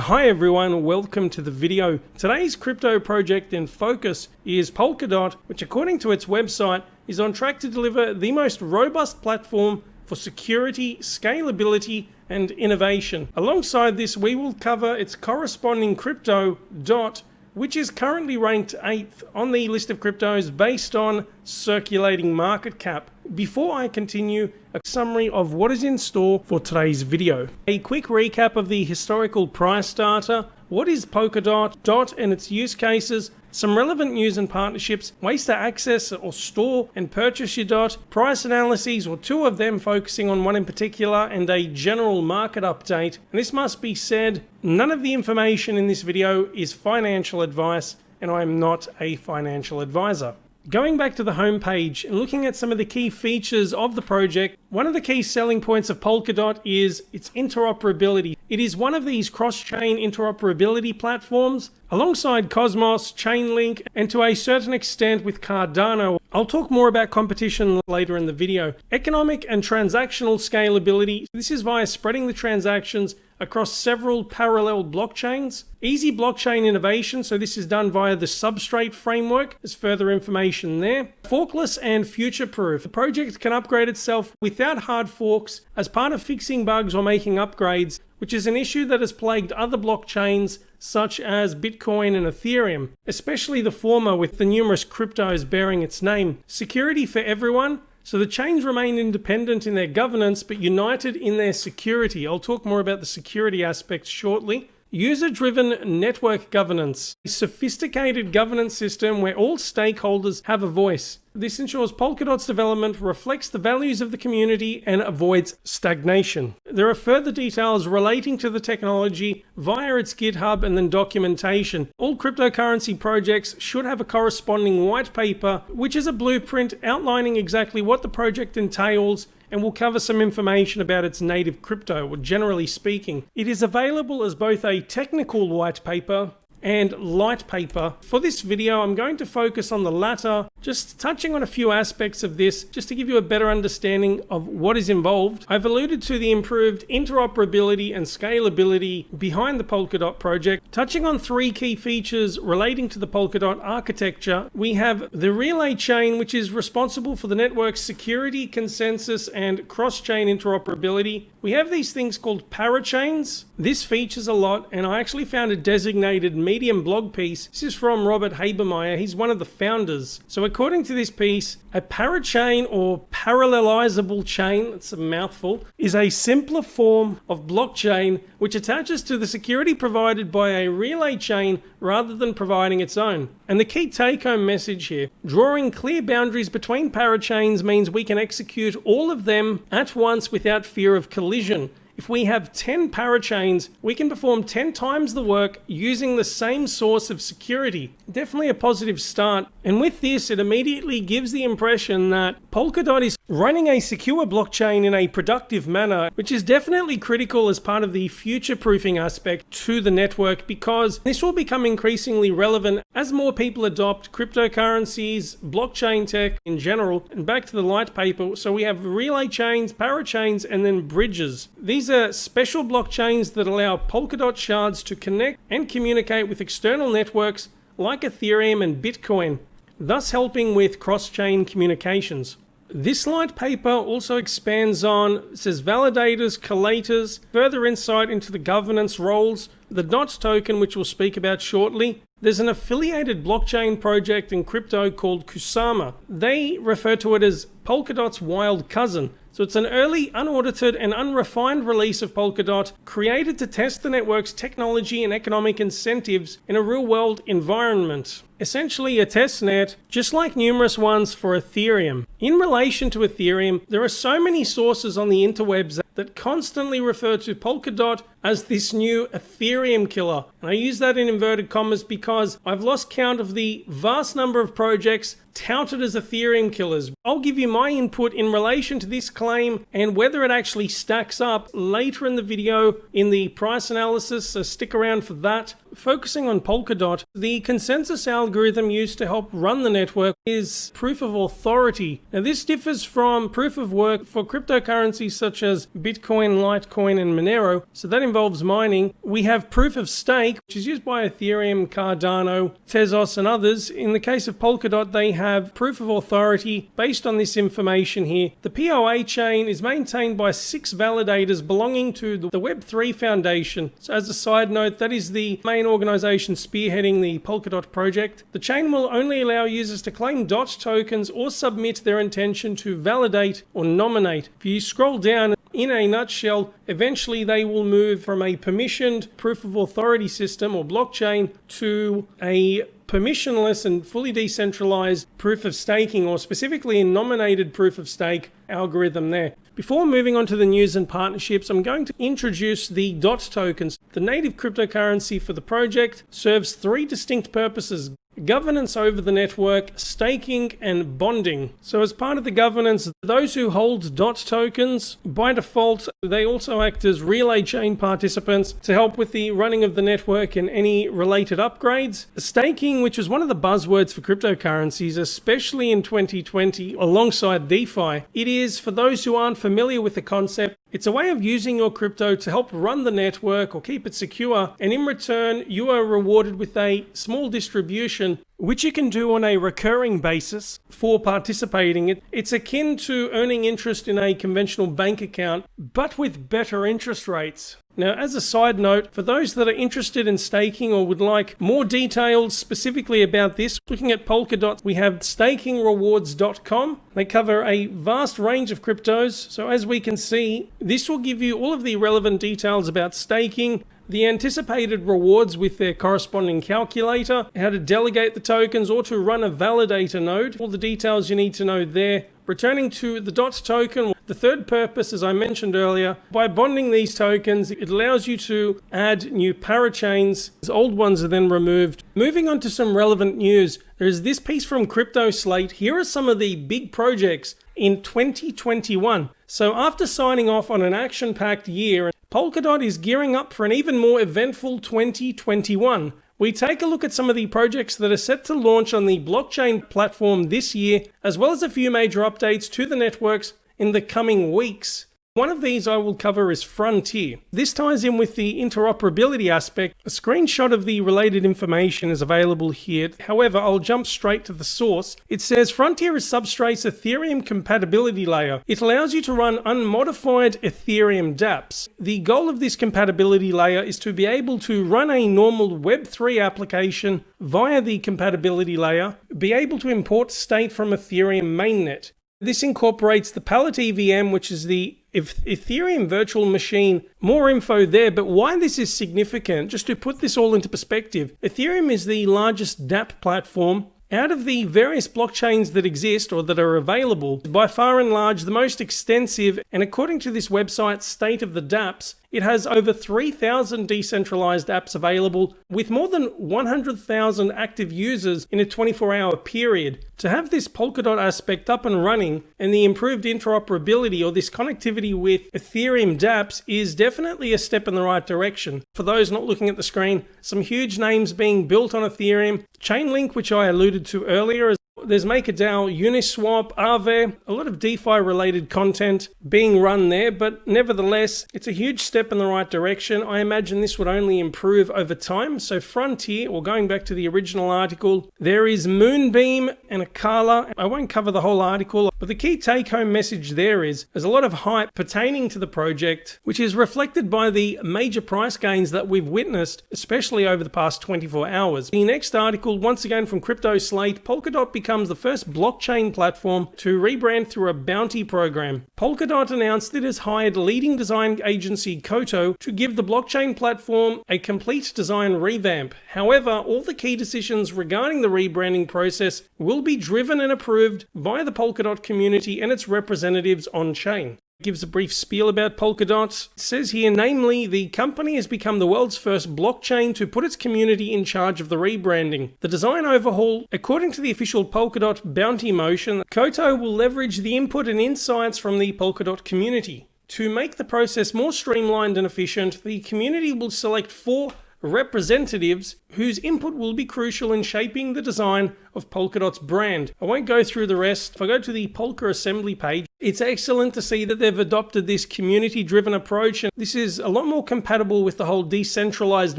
Hi everyone, welcome to the video. Today's crypto project in focus is Polkadot, which according to its website is on track to deliver the most robust platform for security, scalability, and innovation. Alongside this, we will cover its corresponding crypto, DOT, which is currently ranked 8th on the list of cryptos based on circulating market cap. Before I continue, a summary of what is in store for today's video. A quick recap of the historical price data, what is Polkadot, DOT and its use cases, some relevant news and partnerships, ways to access or store and purchase your DOT, price analyses or two of them focusing on one in particular, and a general market update. And this must be said, none of the information in this video is financial advice, and I am not a financial advisor. Going back to the homepage and looking at some of the key features of the project, one of the key selling points of Polkadot is its interoperability. It is one of these cross-chain interoperability platforms, alongside Cosmos, Chainlink, and to a certain extent with Cardano. I'll talk more about competition later in the video. Economic and transactional scalability. This is via spreading the transactions across several parallel blockchains. Easy blockchain innovation, so this is done via the Substrate framework. There's further information there. Forkless and future-proof. The project can upgrade itself without hard forks as part of fixing bugs or making upgrades, which is an issue that has plagued other blockchains such as Bitcoin and Ethereum, especially the former with the numerous cryptos bearing its name. Security for everyone. So the chains remain independent in their governance, but united in their security. I'll talk more about the security aspects shortly. User-driven network governance. A sophisticated governance system where all stakeholders have a voice. This ensures Polkadot's development reflects the values of the community and avoids stagnation. There are further details relating to the technology via its GitHub and then documentation. All cryptocurrency projects should have a corresponding white paper, which is a blueprint outlining exactly what the project entails, and we'll cover some information about its native crypto, or generally speaking. It is available as both a technical white paper and light paper. For this video, I'm going to focus on the latter, just touching on a few aspects of this, just to give you a better understanding of what is involved. I've alluded to the improved interoperability and scalability behind the Polkadot project. Touching on three key features relating to the Polkadot architecture, we have the relay chain, which is responsible for the network's security, consensus, and cross-chain interoperability. We have these things called parachains. This features a lot, and I actually found a designated Medium blog piece. This is from Robert Habermeyer. He's one of the founders. So according to this piece, a parachain or parallelizable chain, that's a mouthful, is a simpler form of blockchain which attaches to the security provided by a relay chain rather than providing its own. And the key take-home message here, drawing clear boundaries between parachains means we can execute all of them at once without fear of collision. If we have 10 parachains, we can perform 10 times the work using the same source of security. Definitely a positive start. And with this, it immediately gives the impression that Polkadot is running a secure blockchain in a productive manner, which is definitely critical as part of the future-proofing aspect to the network, because this will become increasingly relevant as more people adopt cryptocurrencies, blockchain tech in general. And back to the light paper, so we have relay chains, parachains, and then bridges. These are special blockchains that allow Polkadot shards to connect and communicate with external networks like Ethereum and Bitcoin, thus helping with cross-chain communications. This light paper also expands on, it says validators, collators, further insight into the governance roles, the DOT token, which we'll speak about shortly. There's an affiliated blockchain project in crypto called Kusama. They refer to it as Polkadot's wild cousin. So it's an early, unaudited, and unrefined release of Polkadot created to test the network's technology and economic incentives in a real-world environment. Essentially a testnet, just like numerous ones for Ethereum. In relation to Ethereum, there are so many sources on the interwebs that constantly refer to Polkadot as this new Ethereum killer. And I use that in inverted commas because I've lost count of the vast number of projects touted as Ethereum killers. I'll give you my input in relation to this claim and whether it actually stacks up later in the video in the price analysis, so stick around for that. Focusing on Polkadot, the consensus algorithm used to help run the network is proof of authority. Now this differs from proof of work for cryptocurrencies such as Bitcoin, Litecoin, and Monero, so that involves involves mining. We have proof of stake, which is used by Ethereum, Cardano, Tezos, and others. In the case of Polkadot, they have proof of authority based on this information here. The POA chain is maintained by 6 validators belonging to the Web3 Foundation. So as a side note, that is the main organization spearheading the Polkadot project. The chain will only allow users to claim DOT tokens or submit their intention to validate or nominate. If you scroll down, in a nutshell, eventually they will move from a permissioned proof of authority system or blockchain to a permissionless and fully decentralized proof of staking, or specifically a nominated proof of stake algorithm there. Before moving on to the news and partnerships, I'm going to introduce the DOT tokens. The native cryptocurrency for the project serves 3 distinct purposes: governance over the network, staking, and bonding. So as part of the governance, those who hold DOT tokens, by default, they also act as relay chain participants to help with the running of the network and any related upgrades. Staking, which is one of the buzzwords for cryptocurrencies, especially in 2020, alongside DeFi, it is, for those who aren't familiar with the concept, it's a way of using your crypto to help run the network or keep it secure, and in return, you are rewarded with a small distribution, which you can do on a recurring basis for participating. It's akin to earning interest in a conventional bank account, but with better interest rates. Now, as a side note, for those that are interested in staking or would like more details specifically about this, looking at Polkadot, we have stakingrewards.com. They cover a vast range of cryptos. So as we can see, this will give you all of the relevant details about staking, the anticipated rewards with their corresponding calculator, how to delegate the tokens or to run a validator node, all the details you need to know there. Returning to the DOT token, the third purpose, as I mentioned earlier, by bonding these tokens, it allows you to add new parachains. As old ones are then removed. Moving on to some relevant news, there is this piece from Crypto Slate. Here are some of the big projects in 2021. So after signing off on an action-packed year, Polkadot is gearing up for an even more eventful 2021. We take a look at some of the projects that are set to launch on the blockchain platform this year, as well as a few major updates to the networks in the coming weeks. One of these I will cover is Frontier. This ties in with the interoperability aspect. A screenshot of the related information is available here. However, I'll jump straight to the source. It says Frontier is Substrate's Ethereum compatibility layer. It allows you to run unmodified Ethereum dApps. The goal of this compatibility layer is to be able to run a normal Web3 application via the compatibility layer, be able to import state from Ethereum mainnet. This incorporates the Pallet EVM, which is the Ethereum virtual machine. More info there, but why this is significant, just to put this all into perspective, Ethereum is the largest dApp platform. Out of the various blockchains that exist or that are available, by far and large the most extensive, and according to this website, State of the dApps, it has over 3,000 decentralized apps available with more than 100,000 active users in a 24-hour period. To have this Polkadot aspect up and running and the improved interoperability or this connectivity with Ethereum dApps is definitely a step in the right direction. For those not looking at the screen, some huge names being built on Ethereum. Chainlink, which I alluded to earlier, there's MakerDAO, Uniswap, Aave, a lot of DeFi related content being run there, but nevertheless, it's a huge step in the right direction. I imagine this would only improve over time. So Frontier, or going back to the original article, there is Moonbeam and Akala. I won't cover the whole article, but the key take-home message there is there's a lot of hype pertaining to the project, which is reflected by the major price gains that we've witnessed, especially over the past 24 hours. The next article, once again from Crypto Slate, Polkadot becomes the first blockchain platform to rebrand through a bounty program. Polkadot announced it has hired leading design agency Koto to give the blockchain platform a complete design revamp. However, all the key decisions regarding the rebranding process will be driven and approved by the Polkadot community and its representatives on-chain. Gives a brief spiel about Polkadot. It says here, namely, the company has become the world's first blockchain to put its community in charge of the rebranding. The design overhaul, according to the official Polkadot bounty motion, Koto will leverage the input and insights from the Polkadot community. To make the process more streamlined and efficient, the community will select 4 representatives whose input will be crucial in shaping the design of Polkadot's brand. I won't go through the rest. If I go to the Polka assembly page, it's excellent to see that they've adopted this community-driven approach, and this is a lot more compatible with the whole decentralized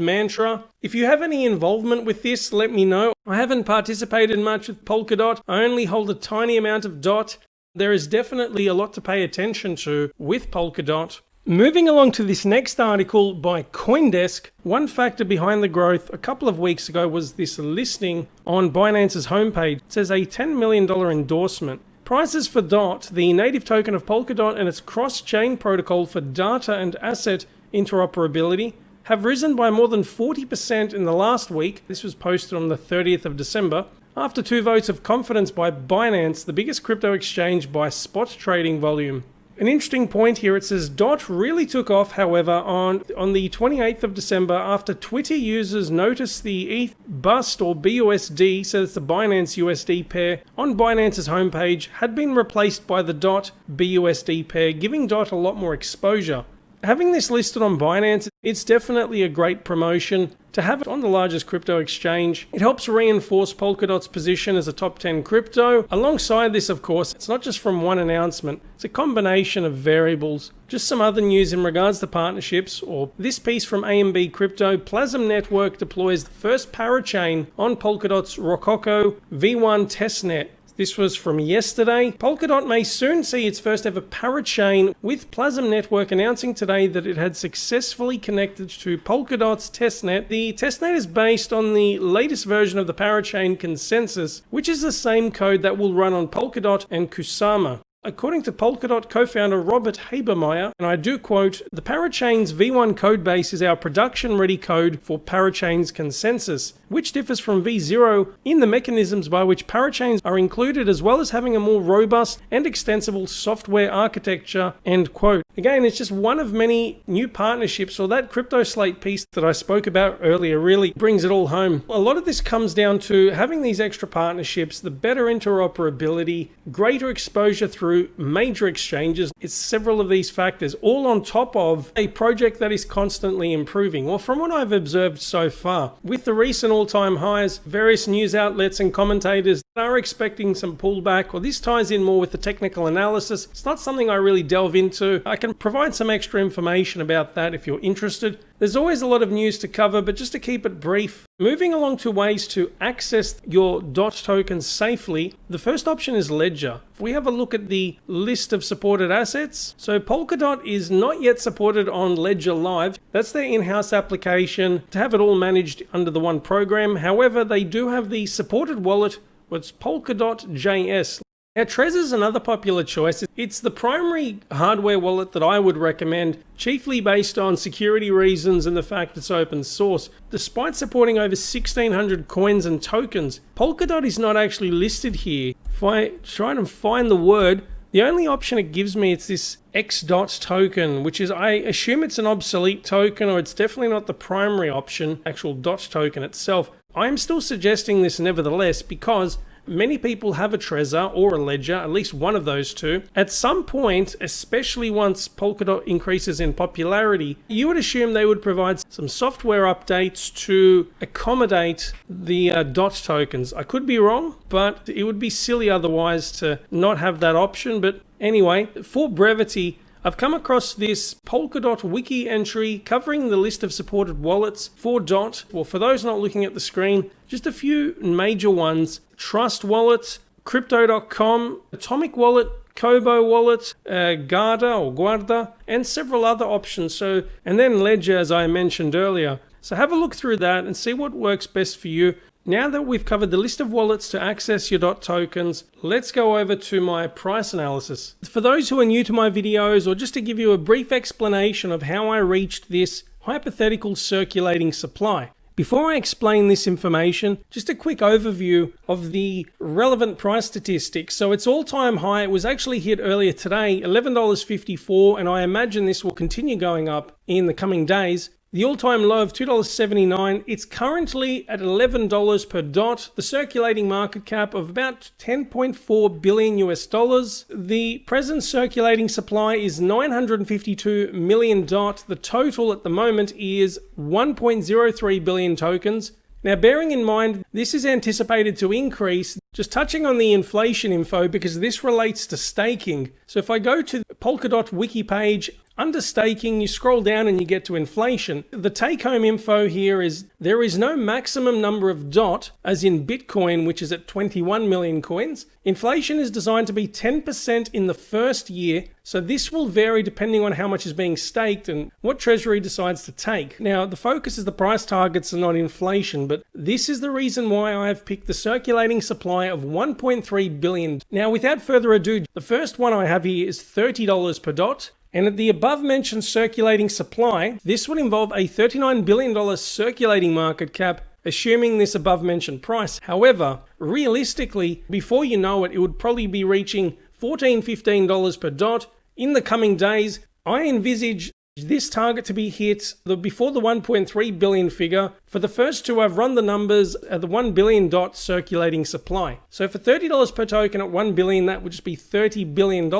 mantra. If you have any involvement with this, let me know. I haven't participated much with Polkadot. I only hold a tiny amount of DOT. There is definitely a lot to pay attention to with Polkadot. Moving along to this next article by CoinDesk, one factor behind the growth a couple of weeks ago was this listing on Binance's homepage. It says a $10 million endorsement. Prices for DOT, the native token of Polkadot and its cross-chain protocol for data and asset interoperability, have risen by more than 40% in the last week. This was posted on the 30th of December, after 2 votes of confidence by Binance, the biggest crypto exchange by spot trading volume. An interesting point here, it says DOT really took off, however, on the 28th of December after Twitter users noticed the ETH BUSD or BUSD, so it's the Binance USD pair, on Binance's homepage had been replaced by the DOT BUSD pair, giving DOT a lot more exposure. Having this listed on Binance, it's definitely a great promotion. To have it on the largest crypto exchange, it helps reinforce Polkadot's position as a top 10 crypto. Alongside this, of course, it's not just from one announcement, it's a combination of variables. Just some other news in regards to partnerships, or this piece from AMB Crypto, Plasm Network deploys the first parachain on Polkadot's Rococo V1 testnet. This was from yesterday. Polkadot may soon see its first ever parachain, with Plasm Network announcing today that it had successfully connected to Polkadot's testnet. The testnet is based on the latest version of the parachain consensus, which is the same code that will run on Polkadot and Kusama. According to Polkadot co-founder Robert Habermeyer, and I do quote, "The parachain's V1 codebase is our production-ready code for parachain's consensus, which differs from V0 in the mechanisms by which parachains are included, as well as having a more robust and extensible software architecture," end quote. Again, it's just one of many new partnerships, or that Crypto Slate piece that I spoke about earlier really brings it all home. A lot of this comes down to having these extra partnerships, the better interoperability, greater exposure through major exchanges. It's several of these factors, all on top of a project that is constantly improving. Well, from what I've observed so far, with the recent all-time highs, various news outlets and commentators are expecting some pullback, or this ties in more with the technical analysis. It's not something I really delve into. I can provide some extra information about that if you're interested. There's always a lot of news to cover, but just to keep it brief, moving along to ways to access your DOT tokens safely, the first option is Ledger. If we have a look at the list of supported assets, so Polkadot is not yet supported on Ledger Live. That's their in-house application to have it all managed under the one program. However, they do have the supported wallet, what's Polkadot JS. Now, Trez is another popular choice. It's the primary hardware wallet that I would recommend, chiefly based on security reasons and the fact it's open source. Despite supporting over 1,600 coins and tokens, Polkadot is not actually listed here. If I try to find the word, the only option it gives me is this XDOT token, which is, I assume it's an obsolete token, or it's definitely not the primary option, actual DOT token itself. I'm still suggesting this nevertheless, because many people have a Trezor or a Ledger, at least one of those two. At some point, especially once Polkadot increases in popularity, you would assume they would provide some software updates to accommodate the DOT tokens. I could be wrong, but it would be silly otherwise to not have that option. But anyway, for brevity, I've come across this Polkadot wiki entry covering the list of supported wallets for DOT. Well, for those not looking at the screen, just a few major ones: Trust Wallet, Crypto.com, Atomic Wallet, Kobo Wallet, Guarda, and several other options. And then Ledger, as I mentioned earlier. So have a look through that and see what works best for you. Now that we've covered the list of wallets to access your DOT tokens, let's go over to my price analysis. For those who are new to my videos, or just to give you a brief explanation of how I reached this hypothetical circulating supply. Before I explain this information, just a quick overview of the relevant price statistics. So its all-time high, it was actually hit earlier today, $11.54, and I imagine this will continue going up in the coming days. the all-time low of $2.79. It's currently at $11 per dot. The circulating market cap of about 10.4 billion US dollars. The present circulating supply is 952 million dot. The total at the moment is 1.03 billion tokens. Now, bearing in mind, this is anticipated to increase. Just touching on the inflation info, because this relates to staking. So if I go to the Polkadot wiki page, under staking, you scroll down and you get to inflation. The take-home info here is there is no maximum number of dot, as in Bitcoin, which is at 21 million coins. Inflation is designed to be 10% in the first year, so this will vary depending on how much is being staked and what treasury decides to take. Now, the focus is the price targets and not inflation, but this is the reason why I have picked the circulating supply of 1.3 billion. Now, without further ado, the first one I have here is $30 per dot. And at the above-mentioned circulating supply, this would involve a $39 billion circulating market cap, assuming this above-mentioned price. However, realistically, before you know it, it would probably be reaching $14, $15 per dot. In the coming days, I envisage this target to be hit before the 1.3 billion figure. For the first two, I've run the numbers at the 1 billion dot circulating supply. So for $30 per token at 1 billion, that would just be $30 billion.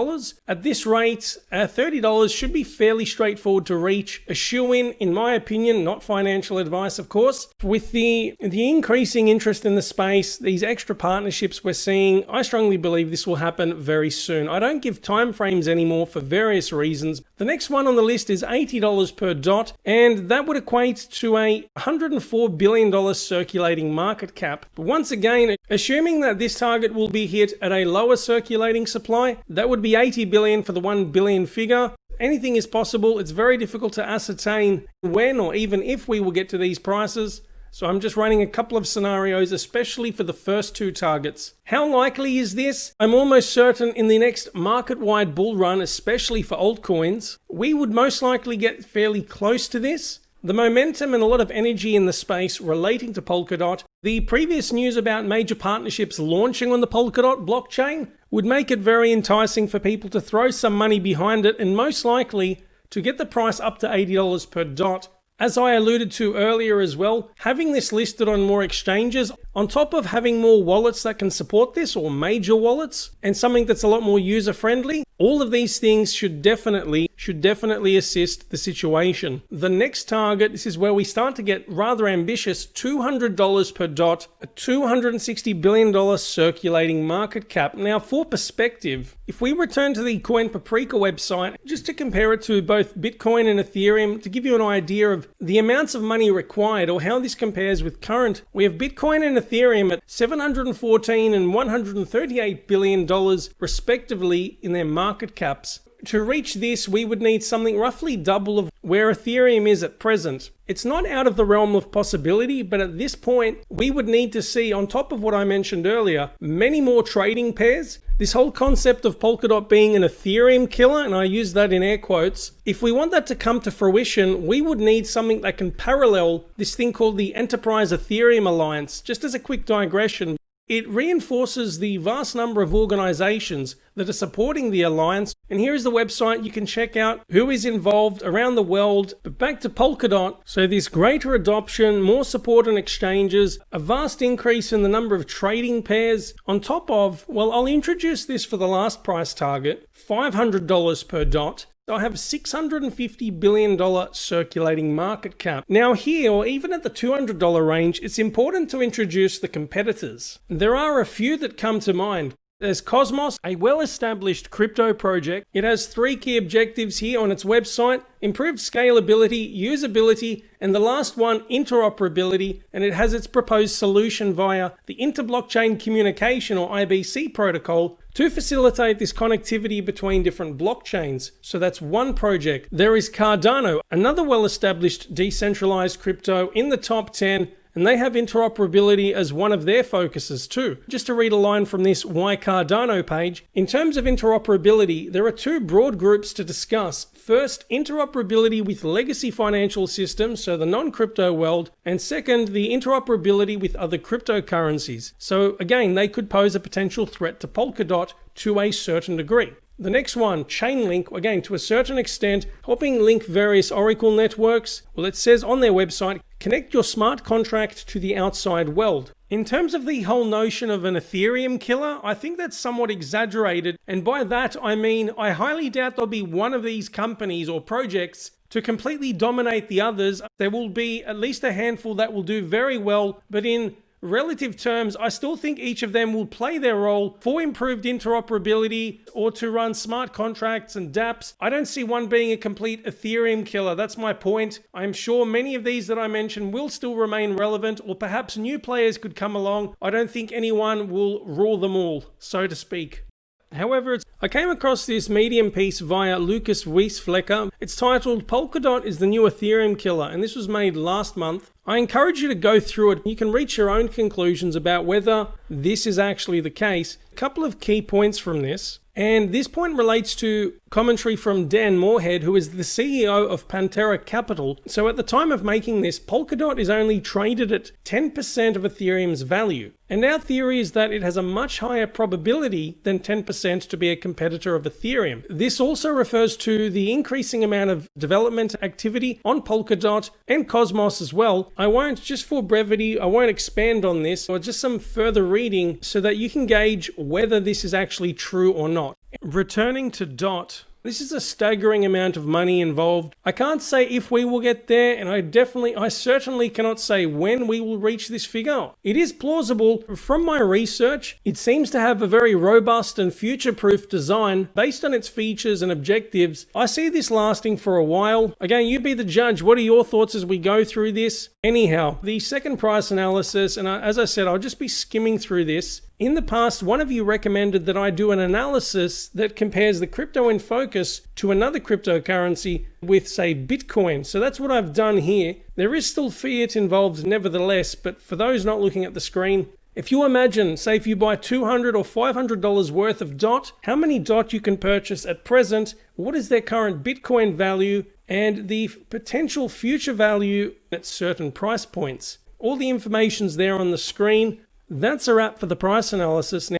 At this rate, $30 should be fairly straightforward to reach. A shoo-in, in my opinion, not financial advice, of course. With the increasing interest in the space, these extra partnerships we're seeing, I strongly believe this will happen very soon. I don't give timeframes anymore for various reasons. The next one on the list is $80 per dot, and that would equate to a $104 billion circulating market cap. But once again, assuming that this target will be hit at a lower circulating supply, that would be $80 billion for the 1 billion figure. Anything is possible. It's very difficult to ascertain when or even if we will get to these prices. So I'm just running a couple of scenarios, especially for the first two targets. How likely is this? I'm almost certain in the next market-wide bull run, especially for altcoins, we would most likely get fairly close to this. The momentum and a lot of energy in the space relating to Polkadot, the previous news about major partnerships launching on the Polkadot blockchain would make it very enticing for people to throw some money behind it and most likely to get the price up to $80 per dot. As I alluded to earlier as well, having this listed on more exchanges, on top of having more wallets that can support this, or major wallets, and something that's a lot more user-friendly, all of these things should definitely assist the situation. The next target, this is where we start to get rather ambitious, $200 per dot, a $260 billion circulating market cap. Now, for perspective, if we return to the Coin Paprika website, just to compare it to both Bitcoin and Ethereum, to give you an idea of the amounts of money required or how this compares with current, we have Bitcoin and Ethereum at $714 and $138 billion respectively in their market caps. To reach this, we would need something roughly double of where Ethereum is at present. It's not out of the realm of possibility, but at this point, we would need to see, on top of what I mentioned earlier, many more trading pairs. This whole concept of Polkadot being an Ethereum killer, and I use that in air quotes, if we want that to come to fruition, we would need something that can parallel this thing called the Enterprise Ethereum Alliance. Just as a quick digression, it reinforces the vast number of organizations that are supporting the alliance. And here is the website. You can check out who is involved around the world. But back to Polkadot. So this greater adoption, more support on exchanges, a vast increase in the number of trading pairs. On top of, well, I'll introduce this for the last price target, $500 per dot. I have a $650 billion circulating market cap. Now here, or even at the $200 range, it's important to introduce the competitors. There are a few that come to mind. There's Cosmos, a well-established crypto project. It has 3 key objectives here on its website: improved scalability, usability, and the last one, interoperability, and it has its proposed solution via the Interblockchain Communication, or IBC protocol, to facilitate this connectivity between different blockchains. So that's one project. There is Cardano, another well-established decentralized crypto in the top 10, and they have interoperability as one of their focuses too. Just to read a line from this Why Cardano page, in terms of interoperability, there are 2 broad groups to discuss. First, interoperability with legacy financial systems, so the non-crypto world, and second, the interoperability with other cryptocurrencies. So again, they could pose a potential threat to Polkadot to a certain degree. The next one, Chainlink, again, to a certain extent, helping link various Oracle networks. Well, it says on their website, connect your smart contract to the outside world. In terms of the whole notion of an Ethereum killer, I think that's somewhat exaggerated. And by that, I mean, I highly doubt there'll be one of these companies or projects to completely dominate the others. There will be at least a handful that will do very well, but in relative terms, I still think each of them will play their role for improved interoperability or to run smart contracts and dApps. I don't see one being a complete Ethereum killer. That's my point. I'm sure many of these that I mentioned will still remain relevant, or perhaps new players could come along. I don't think anyone will rule them all, so to speak. However, I came across this Medium piece via Lucas Wiesflecker. It's titled Polkadot is the new Ethereum killer, and this was made last month. I encourage you to go through it. You can reach your own conclusions about whether this is actually the case. A couple of key points from this. And this point relates to commentary from Dan Moorhead, who is the CEO of Pantera Capital. So at the time of making this, Polkadot is only traded at 10% of Ethereum's value. And our theory is that it has a much higher probability than 10% to be a competitor of Ethereum. This also refers to the increasing amount of development activity on Polkadot and Cosmos as well. I won't, just for brevity, I won't expand on this, or just some further reading so that you can gauge whether this is actually true or not. Returning to DOT, this is a staggering amount of money involved. I can't say if we will get there, and I certainly cannot say when we will reach this figure. It is plausible. From my research, it seems to have a very robust and future-proof design based on its features and objectives. I see this lasting for a while. Again, you be the judge. What are your thoughts as we go through this? Anyhow, the second price analysis, and as I said, I'll just be skimming through this. In the past, one of you recommended that I do an analysis that compares the crypto in focus to another cryptocurrency with, say, Bitcoin. So that's what I've done here. There is still fiat involved nevertheless, but for those not looking at the screen, if you imagine, say if you buy $200 or $500 worth of DOT, how many DOT you can purchase at present, what is their current Bitcoin value, and the potential future value at certain price points. All the information's there on the screen. That's a wrap for the price analysis. Now,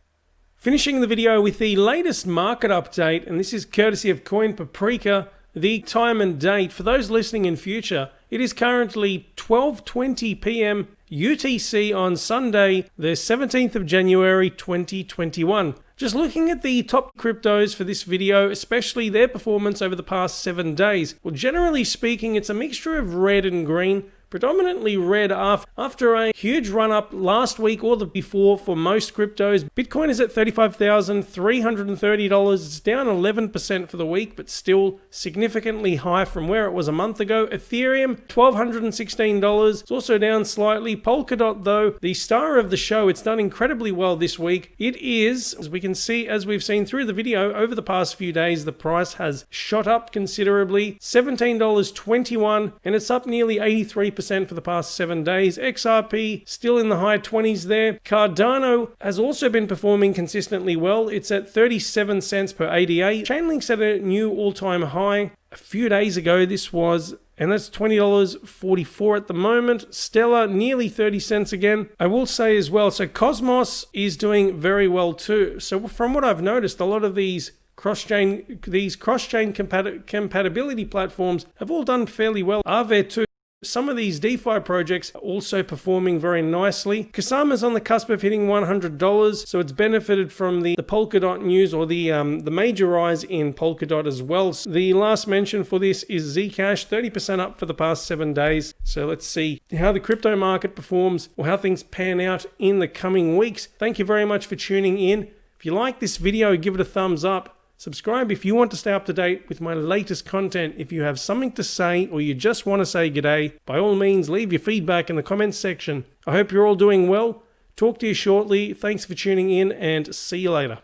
finishing the video with the latest market update, and this is courtesy of Coin Paprika, the time and date. For those listening in future, it is currently 12:20 p.m. UTC on Sunday, the 17th of January 2021. Just looking at the top cryptos for this video, especially their performance over the past 7 days. Well, generally speaking, it's a mixture of red and green. Predominantly red after a huge run up last week or the before for most cryptos. Bitcoin is at $35,330. It's down 11% for the week, but still significantly high from where it was a month ago. Ethereum, $1,216. It's also down slightly. Polkadot, though, the star of the show, it's done incredibly well this week. It is, as we can see, as we've seen through the video, over the past few days, the price has shot up considerably. $17.21, and it's up nearly 83% for the past 7 days. XRP still in the high 20s there. Cardano has also been performing consistently well. It's at 37 cents per ADA. Chainlink's at a new all-time high. A few days ago this was, and that's $20.44 at the moment. Stellar, nearly 30 cents again. I will say as well, so Cosmos is doing very well too. So from what I've noticed, a lot of these cross-chain compatibility platforms have all done fairly well. Aave too. Some of these DeFi projects are also performing very nicely. Kusama's on the cusp of hitting $100, so it's benefited from the Polkadot news, or the major rise in Polkadot as well. The last mention for this is Zcash, 30% up for the past 7 days. So let's see how the crypto market performs, or how things pan out in the coming weeks. Thank you very much for tuning in. If you like this video, give it a thumbs up. Subscribe if you want to stay up to date with my latest content. If you have something to say, or you just want to say g'day, by all means leave your feedback in the comments section. I hope you're all doing well. Talk to you shortly. Thanks for tuning in, and see you later.